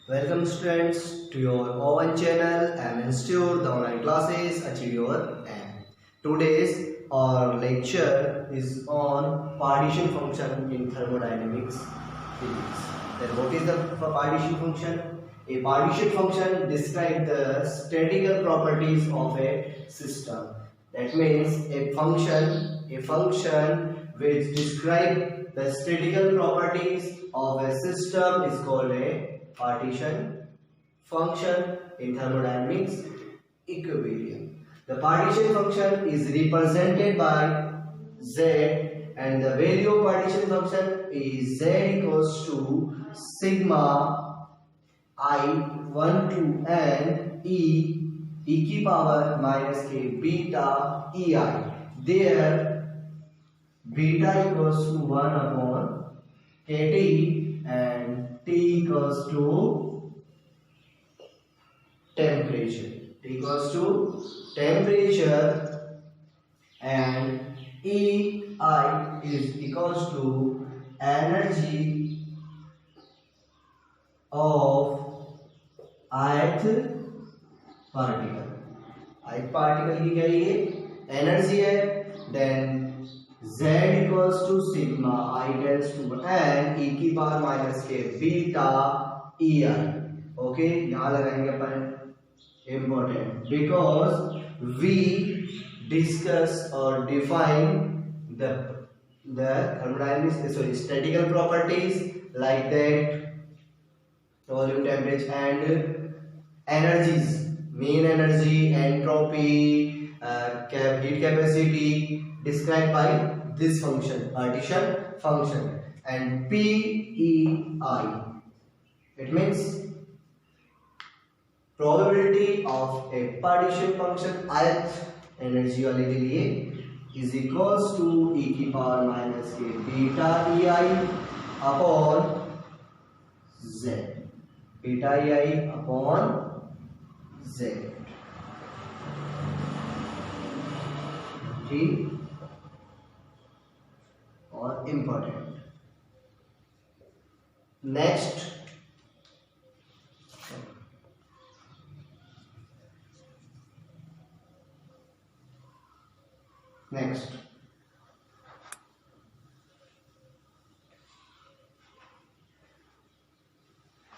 Welcome students to your own channel and Institute the online classes Achieve Your Aim. Today's our lecture is on partition function in thermodynamics physics. Then what is the partition function? A partition function describes the statistical properties of a system. That means a function which describes the statistical properties of a system is called a partition function in thermodynamics equilibrium. The partition function is represented by z, and the value of partition function is z equals to sigma I1 to n e की power minus k beta ei. There beta equals to 1 upon kt and T equals to temperature. T equals to temperature and EI is equals to energy of ith particle. ith particle की क्या ये energy है. Then Z equals to sigma I tends to n e की power minus के beta ei. Okay, यहाँ लगाएंगे अपन important because we discuss और define the thermodynamics statistical properties like that volume, temperature and energies, mean energy, entropy, heat capacity described by this function, partition function. And PEI, it means probability of a partition function ith energy वाले के लिए is equals to e की power minus के beta ei upon z. Beta ei upon z. ठीक और important. Next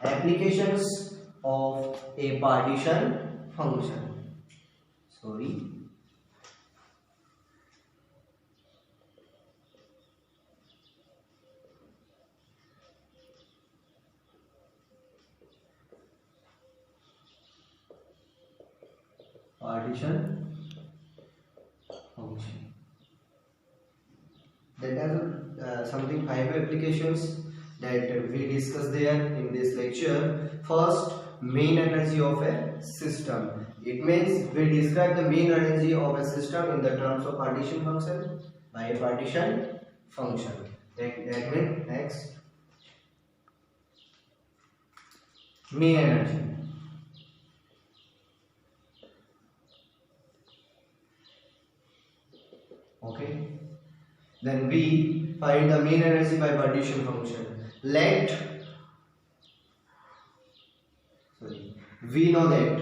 applications of a partition function. Partition function. That has something 5 applications that we discussed there in this lecture. First, mean energy of a system. It means we describe the mean energy of a system in the terms of partition function by a partition function. That means next, mean energy. Okay, then we find the mean energy by partition function. We know that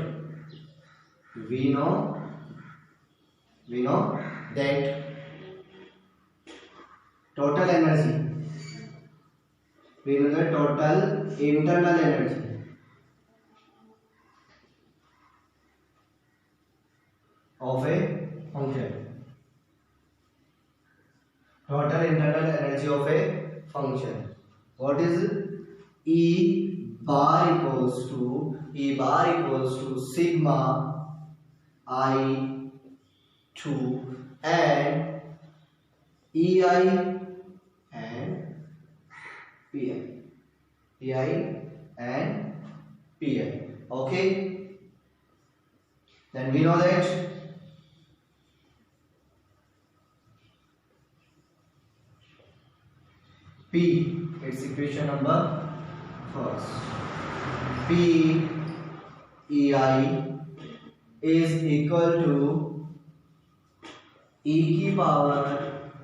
total energy, we know the total internal energy of a function. Total internal energy of a function. What is E bar equals to sigma I2 and EI and PI. Okay, then we know that P, its equation number first. P EI is equal to e की power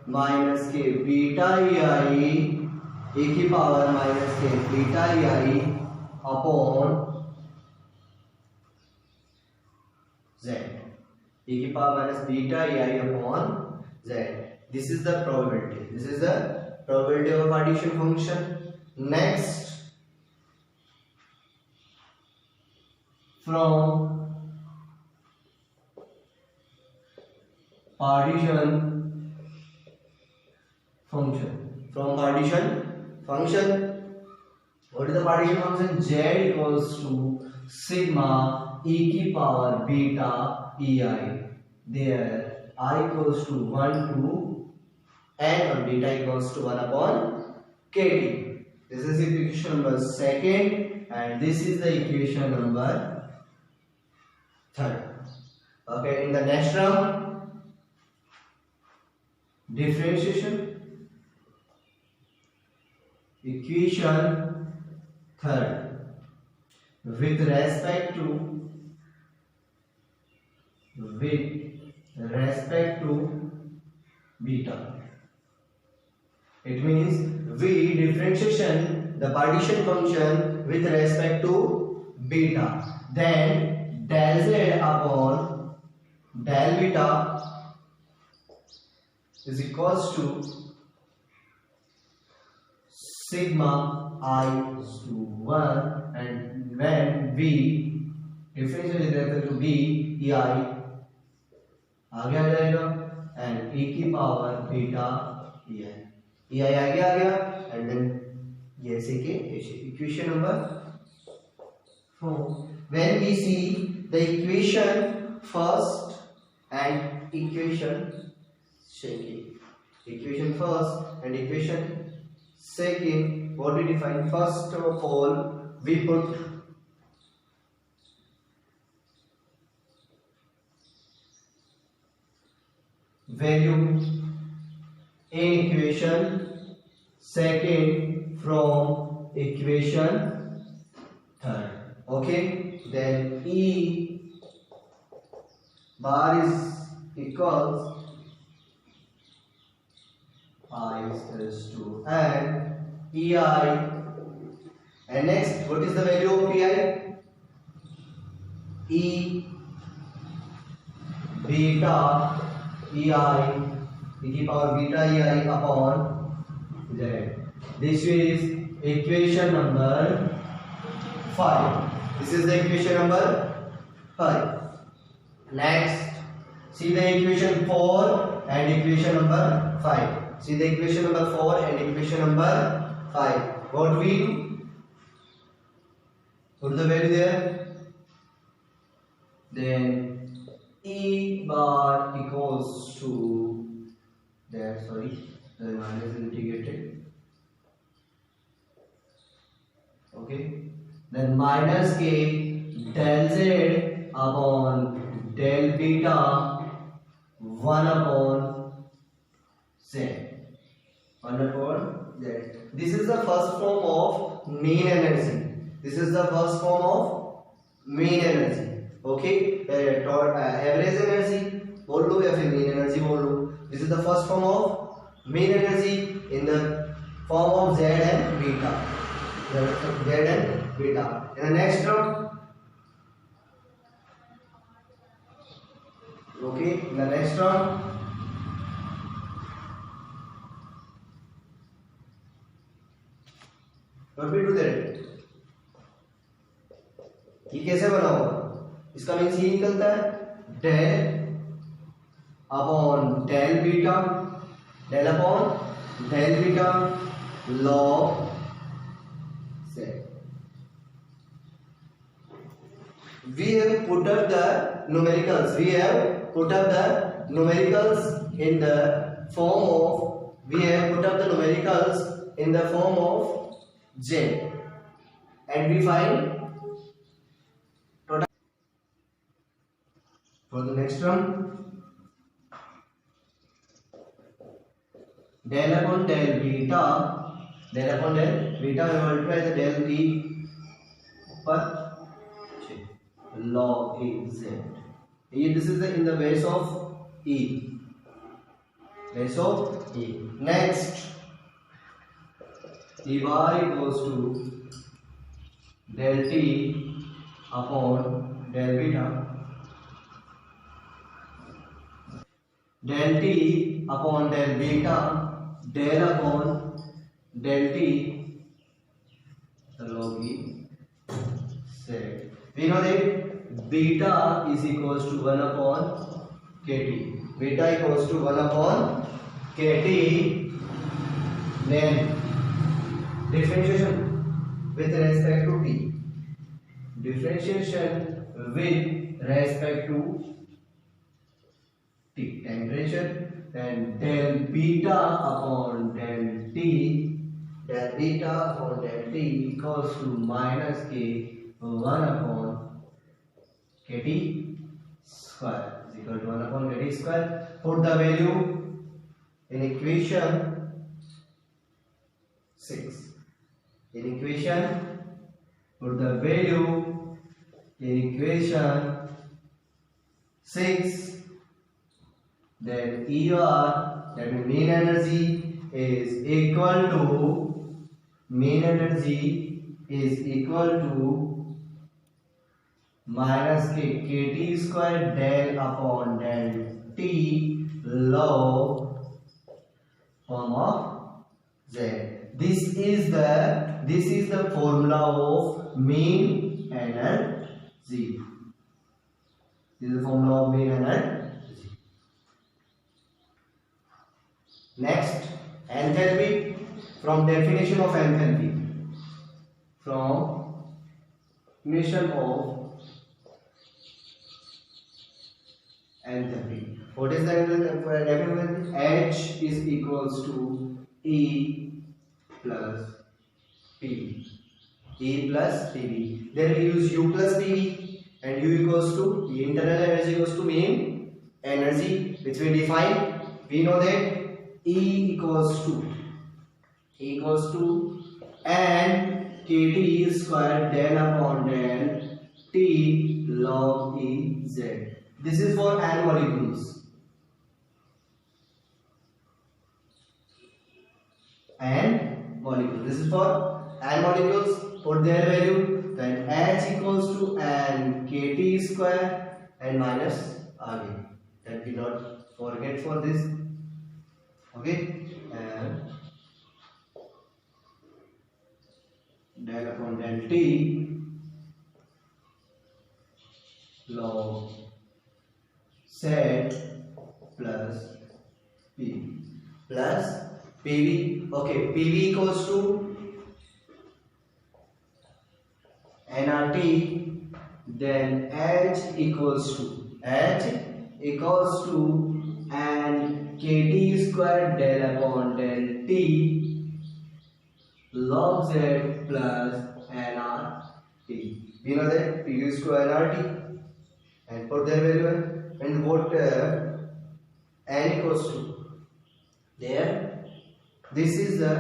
minus के beta ei, e की power minus के beta ei upon z. E की power minus beta ei upon z. This is the probability. This is the probability of partition function. Next, from partition function. From partition function, what is the partition function? Z equals to sigma e की power beta ei. There I equals to 1 to n or beta equals to 1 upon kt. This is equation number second, and this is the equation number third. Okay, in the next term, differentiation. Equation third with respect to beta. It means we differentiation the partition function with respect to beta. Then del z upon del beta is equals to sigma I to 1, and when v differentiation with respect to b ei आगे आ जाएगा and e की power beta ei आगे आ गया, and then ये ऐसे के equation number 4. When we see the equation first and equation second, equation first and equation second, what we define? First of all, we put value in equation second from equation third. Okay, then E bar is equals I is to and EI, and next what is the value of PI? E beta EI e की power beta EI upon Z. This is equation number 5. This is the equation number 5. Next, see the equation 4 and equation number 5. See the equation number 4 and equation number 5. What we do? Put the value there. Then E bar equals to that, sorry, the minus integrated. Okay. Then minus k del z upon del beta 1 upon z. 1 upon z. This is the first form of mean energy. This is the first form of mean energy. Okay. Average energy बोल लो या फिर mean energy बोल लो. This is the first form of mean energy in the form of z and beta. Z and beta. In the next term, okay, in the next term, what we do that? ये कैसे बना होगा? इसका means ये निकलता है del upon del beta, del upon del beta log z. We have put up the numericals. We have put up the numericals in the form of. We have put up the numericals in the form of z, and we find total for the next term. Del upon del beta, del upon del beta we multiply the del t ऊपर log a z. This is the in the base of e. Base of e. Next, e bar equals to del t upon del beta, del t upon del beta, del upon del t log e z. We know that beta is equals to 1 upon kt. Beta equals to 1 upon kt. Then differentiation with respect to t. Differentiation with respect to t. Temperature. Then del beta upon del t. Del beta upon del t equals to minus k 1 upon kt square is equal to 1 upon kt square. Put the value in equation 6. In equation, put the value in equation 6. Then ER, that means mean energy, is equal to minus kt square del upon del t log form of z. This is the formula of mean energy. This is the formula of mean energy. Next, enthalpy. From definition of enthalpy. From definition of enthalpy. What is the definition? H is equals to E plus PV. E plus PV. Then we use U plus PV, and U equals to the internal energy equals to mean energy, which we define. We know that E equals to and kT square del upon del T log E Z. This is for N molecules. And molecule. This is for N molecules. Put their value. Then H equals to N kT square and minus again. That we not forget for this. Okay. And del upon del T log Z plus P plus PV. Okay, PV equals to nRT. Then H equals to and kT square del upon del T log Z plus nRT. We know that PV is to nRT and put their value and what n equals to there. This is the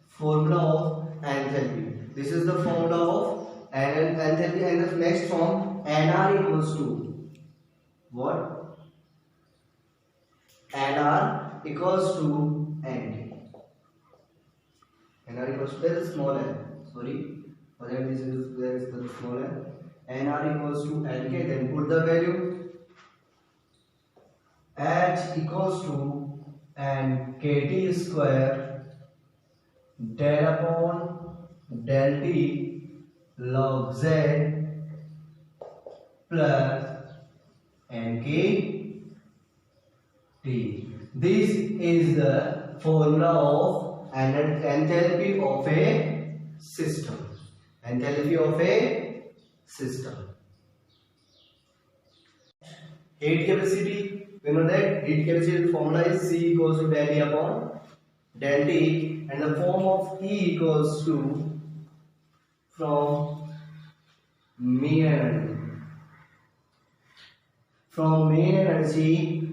formula of enthalpy. This is the formula of enthalpy, and the next form nR equals to what? nR equals to NK. nR equals to, there is small n. Sorry, for that this is there is the small n. nR equals to NK. Then put the value. H equals to and kT square del upon del T log Z plus NK T. This is the formula of enthalpy of a system. Enthalpy of a system. Heat capacity. We know that heat capacity formula is C equals to del E upon del T, and the form of E equals to from mean energy. From mean energy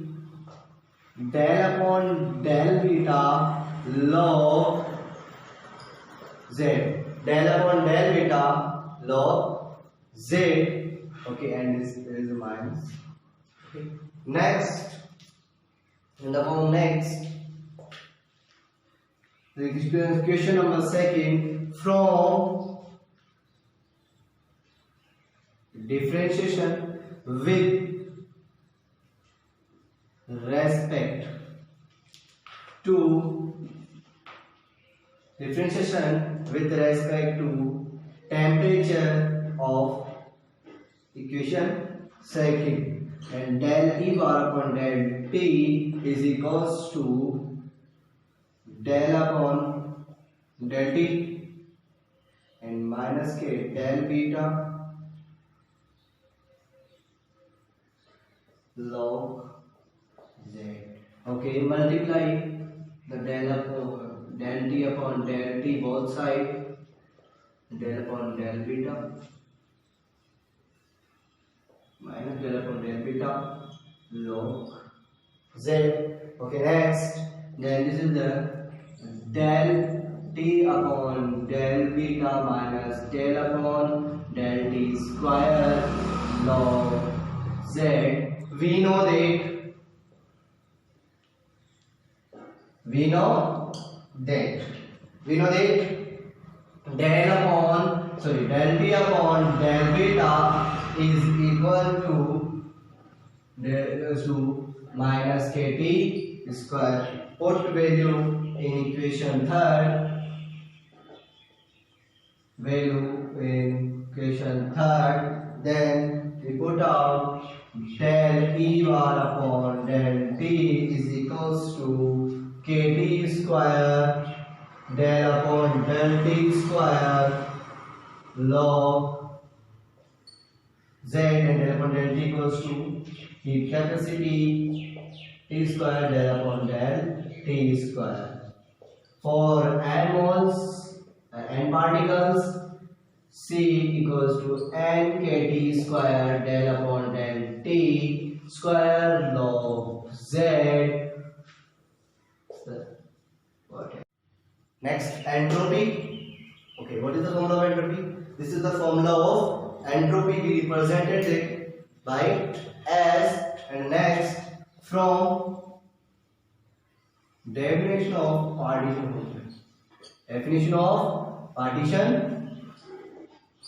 del upon del beta log Z. Del upon del beta log Z. Okay, and this there is a minus. Okay. Next, in the form next, Question number second, from differentiation with respect to temperature of equation second, and del E bar upon del T is equals to del upon del T and minus K del beta log Z. Okay, multiply the del T upon del T both side, del upon del beta minus del upon del beta log Z. Okay, next, then this is the del T upon del beta minus del upon del T square log Z. We know that del T upon del beta is equal to minus KT square. Put value in equation third. Then we put out del E bar upon del T is equals to KT square del upon del T square log Z, and del upon del T equals to heat capacity T square del upon del T square. For n moles, n particles, C equals to n KT square del upon del T square log Z. Next, entropy. Okay, what is the formula of entropy? This is the formula of entropy. We represented it by S. And next, from definition of partition function. Definition of partition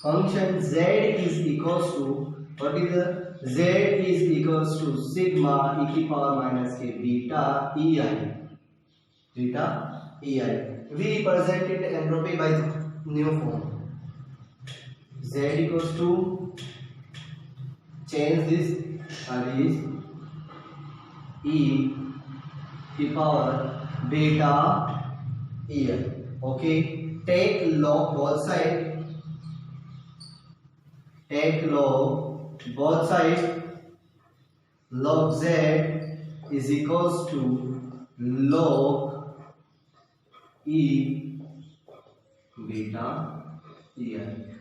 function, Z is equals to, what is the Z is equals to sigma e to the power minus k beta ei. We represented entropy by the new form. Z equals to, change this is e to the power beta ei. Okay, take log both sides. Take log both sides. Log Z is equals to log e beta ei.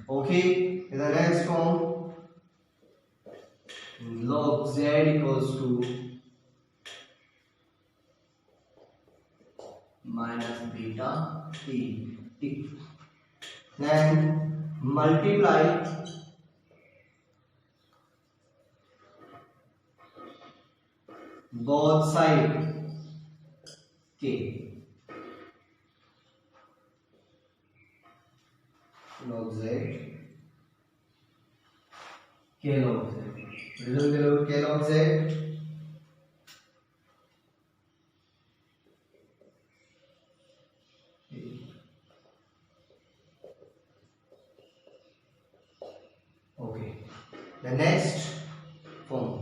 Okay, in the next form, log Z equals to minus beta e. Then multiply both sides k log Z k log Z. Result k log Z. Okay, the next form.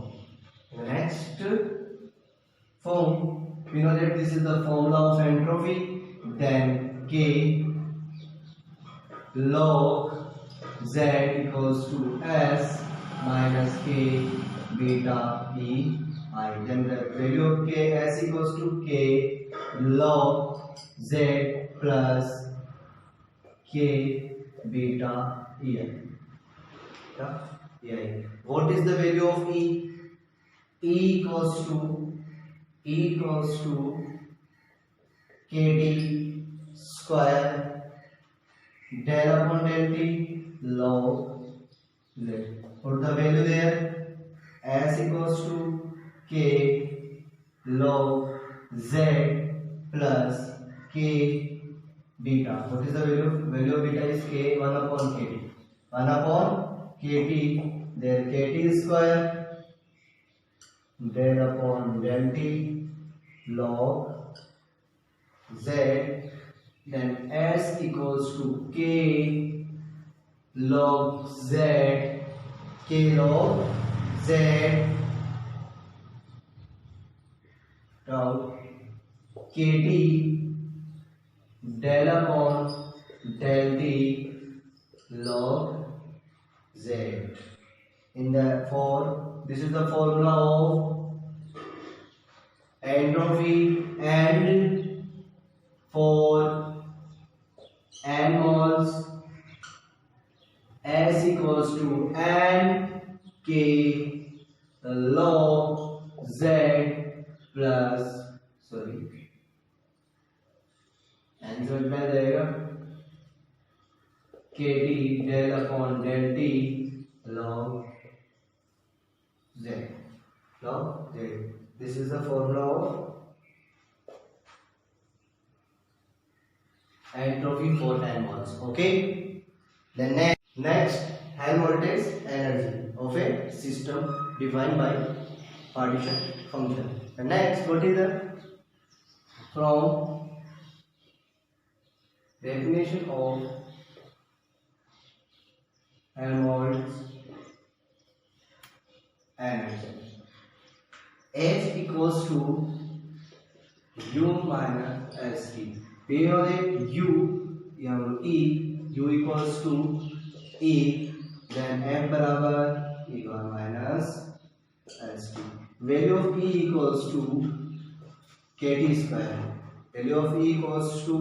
We know that this is the formula of entropy. Then K log Z equals to S minus K beta E I. Then the value of K S equals to K log Z plus K beta E I. What is the value of E? E equals to KT square del upon del T log Z. Put the value there. S equals to K log Z plus K beta. What is the value? Value of beta is k 1 upon kt. 1 upon kt. There kt is square. Del upon del t log z. Then s equals to k log z. K log z. Now kt del upon del t log z. In the this is the formula of entropy, and for n moles S equals to n k log z plus answer क्या जाएगा kt del upon del t log z. This is the formula of entropy for 10 moles. Okay. The next Helmholtz energy of a system defined by partition function. The next, what is the from definition of Helmholtz energy? H equals to U minus ST. We know that U equals to E, then F बराबर E1 minus ST. Value of E equals to KT square. Value of E equals to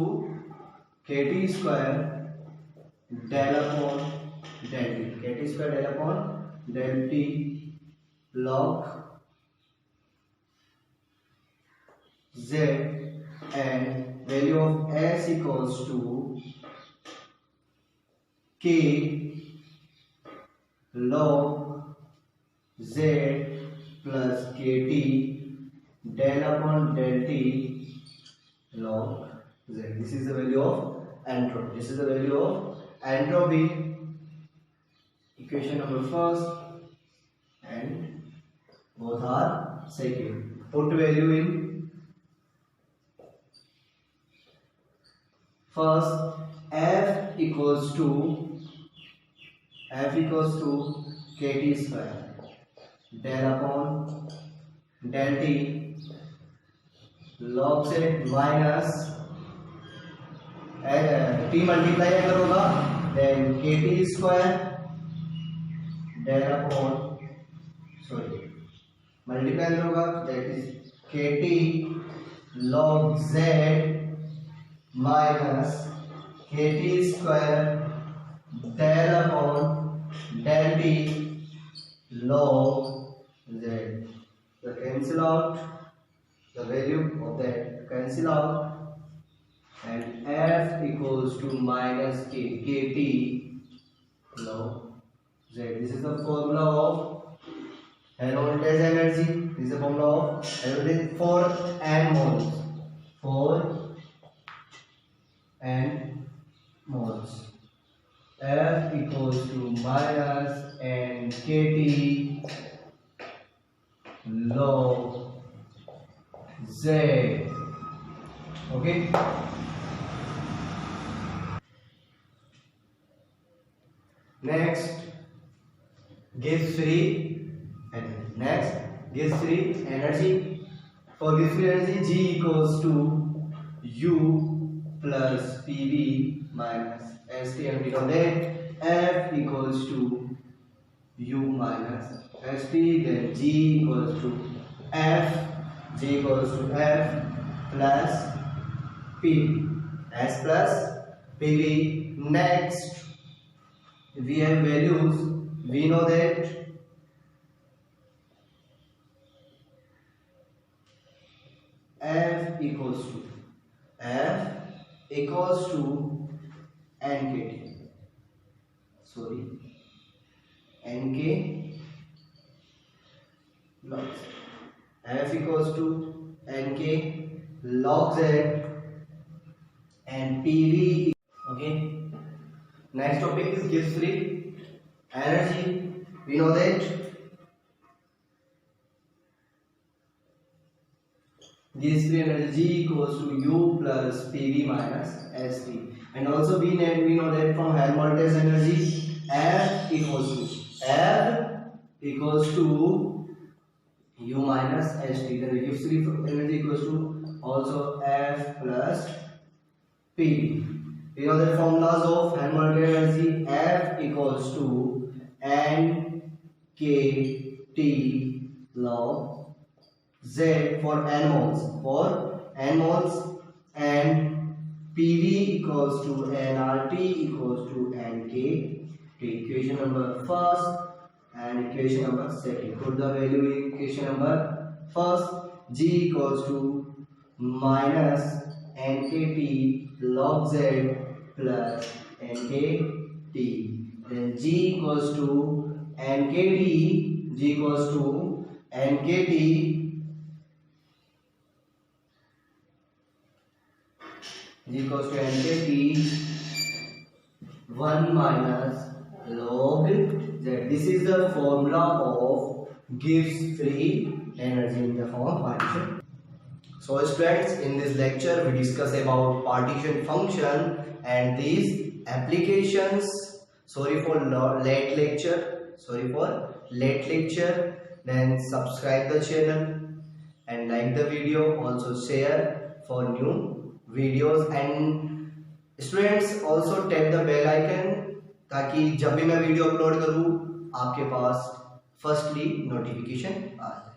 KT square del upon del T. KT square del upon del T log Z, and value of S equals to K log Z plus KT del upon del T log Z. This is the value of entropy. This is the value of entropy. Equation number first and both are second. Put value in first. F equals to KT square del upon del T log Z minus T multiply अगर होगा then KT square del upon multiply अगर होगा that is KT log Z minus KT square del upon del T log Z. So cancel out the value of that, cancel out, and F equals to minus K, KT log Z. This is the formula of Helmholtz energy. This is the formula of Helmholtz for n moles. For n moles. F equals to minus n KT log Z. Okay. Next, gives free energy. Next, gives free energy. For gives free energy, G equals to U plus PV minus ST, and we know that F equals to U minus ST, then G equals to F, G equals to F plus P, S plus PV. Next, we have values. We know that F equals to NKT. NK log Z. F equals to NK log Z, and PV. Okay. Next topic is Gibbs free energy. We know that Gibbs free energy equals to U plus PV minus ST. And also we know that from Helmholtz energy, F equals to U minus ST. Then the Gibbs free energy equals to also F plus PV. We know the formulas of Helmholtz energy. F equals to NKT log Z for n moles, and PV equals to nRT equals to NKT. Equation number first and equation number second. Put the value in equation number first. G equals to minus NKT log Z plus NKT. Then G equals to NKT. G equals to NKT. G equals to NKT 1 minus log Z. This is the formula of Gibbs free energy in the form of partition. So students, in this lecture we discuss about partition function and these applications. Sorry for late lecture. Then subscribe the channel and like the video. Also share for new videos, and students also tap the bell icon ताकि जब भी मैं video upload करूँ आपके पास firstly notification आए.